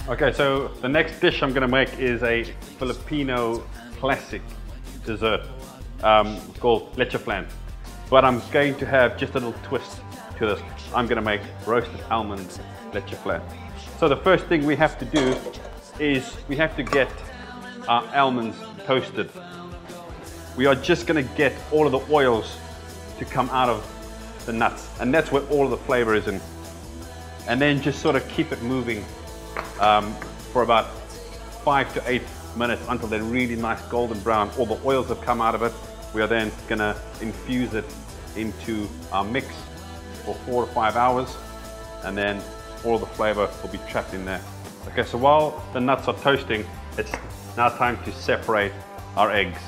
Okay, so the next dish I'm going to make is a Filipino classic dessert called Leche Flan. But I'm going to have just a little twist to this. I'm going to make roasted almond Leche Flan. So the first thing we have to do is we have to get our almonds toasted. We are just going to get all of the oils to come out of the nuts, and that's where all of the flavor is in. And then just sort of keep it moving for about 5 to 8 minutes until they're really nice golden brown. All the oils have come out of it. We are then going to infuse it into our mix for 4 to 5 hours, and then all the flavor will be trapped in there. Okay, so while the nuts are toasting, it's now time to separate our eggs.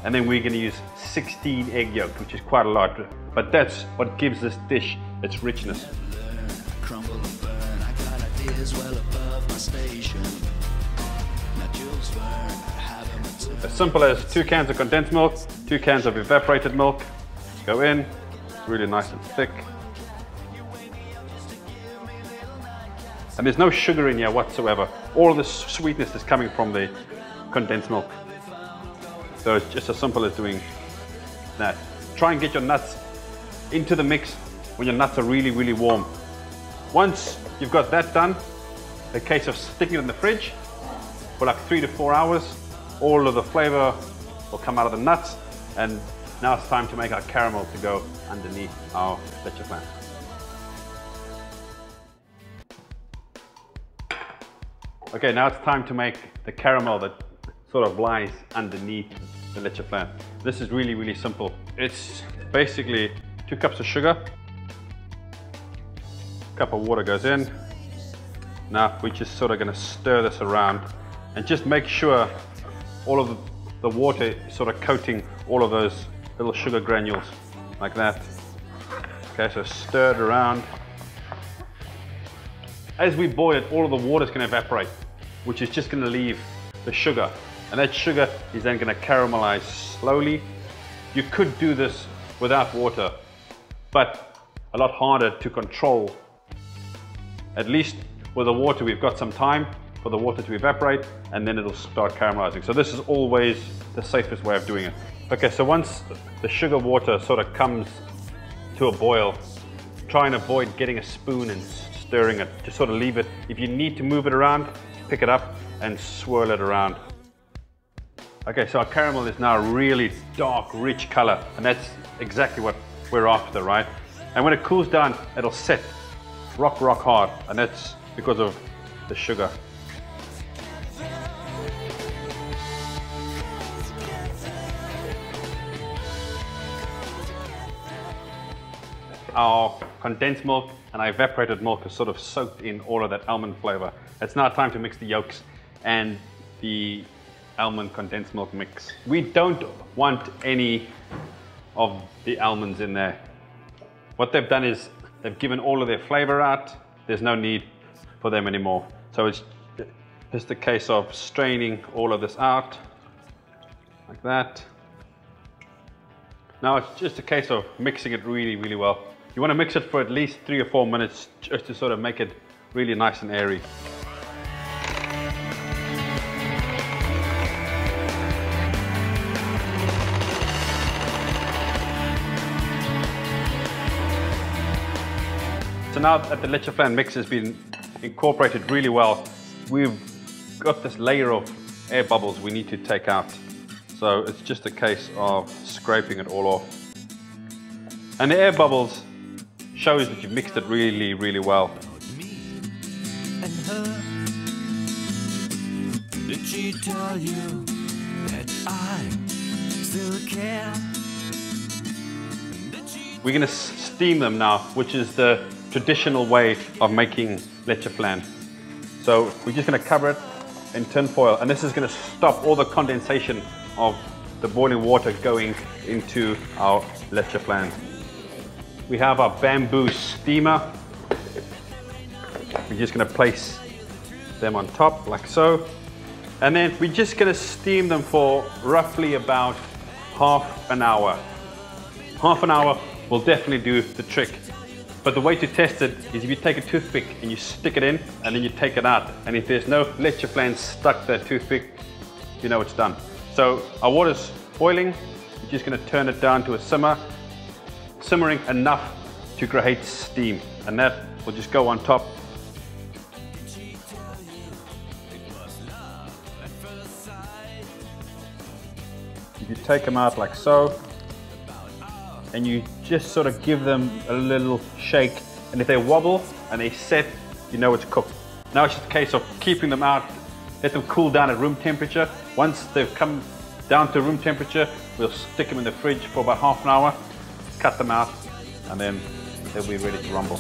And then we're going to use 16 egg yolks, which is quite a lot, but that's what gives this dish its richness. As simple as 2 cans of condensed milk, 2 cans of evaporated milk, go in, really nice and thick. And there's no sugar in here whatsoever. All of the sweetness is coming from the condensed milk. So it's just as simple as doing that. Try and get your nuts into the mix when your nuts are really, really warm. Once you've got that done, a case of sticking it in the fridge for like 3 to 4 hours. All of the flavor will come out of the nuts, and now it's time to make our caramel to go underneath our Leche Flan. Okay, now it's time to make the caramel that sort of lies underneath the Leche Flan. This is really, really simple. It's basically 2 cups of sugar, a cup of water goes in. Now we're just sort of going to stir this around and just make sure all of the water is sort of coating all of those little sugar granules like that. Okay, so stir it around. As we boil it, all of the water is going to evaporate, which is just going to leave the sugar. And that sugar is then going to caramelize slowly. You could do this without water, but a lot harder to control. At least with the water, we've got some time for the water to evaporate, and then it'll start caramelizing. So this is always the safest way of doing it. Okay, so once the sugar water sort of comes to a boil, try and avoid getting a spoon and stirring it. Just sort of leave it. If you need to move it around, pick it up and swirl it around. Okay, so our caramel is now a really dark, rich color, and that's exactly what we're after, right? And when it cools down, it'll set rock hard, and that's because of the sugar. Our condensed milk and our evaporated milk is sort of soaked in all of that almond flavor. It's now time to mix the yolks and the almond condensed milk mix. We don't want any of the almonds in there. What they've done is they've given all of their flavor out. There's no need for them anymore. So it's just a case of straining all of this out like that. Now it's just a case of mixing it really, really well. You want to mix it for at least 3 or 4 minutes just to sort of make it really nice and airy. So now that the Leche Flan mix has been incorporated really well, we've got this layer of air bubbles we need to take out. So it's just a case of scraping it all off. And the air bubbles shows that you've mixed it really, really well. Did she tell you that I still care? We're going to steam them now, which is the traditional way of making Leche Flan. So we're just going to cover it in tin foil, and this is going to stop all the condensation of the boiling water going into our Leche Flan. We have our bamboo steamer. We're just going to place them on top like so, and then we're just going to steam them for roughly about half an hour. Half an hour will definitely do the trick But the way to test it is if you take a toothpick and you stick it in and then you take it out. And if there's no leche flan stuck to that toothpick, you know it's done. So our water's boiling. You're just going to turn it down to a simmer, simmering enough to create steam. And that will just go on top. You take them out like so, and you just sort of give them a little shake, and if they wobble and they set, you know it's cooked. Now it's just a case of keeping them out, let them cool down at room temperature. Once they've come down to room temperature, we'll stick them in the fridge for about half an hour, cut them out, and then they'll be ready to rumble.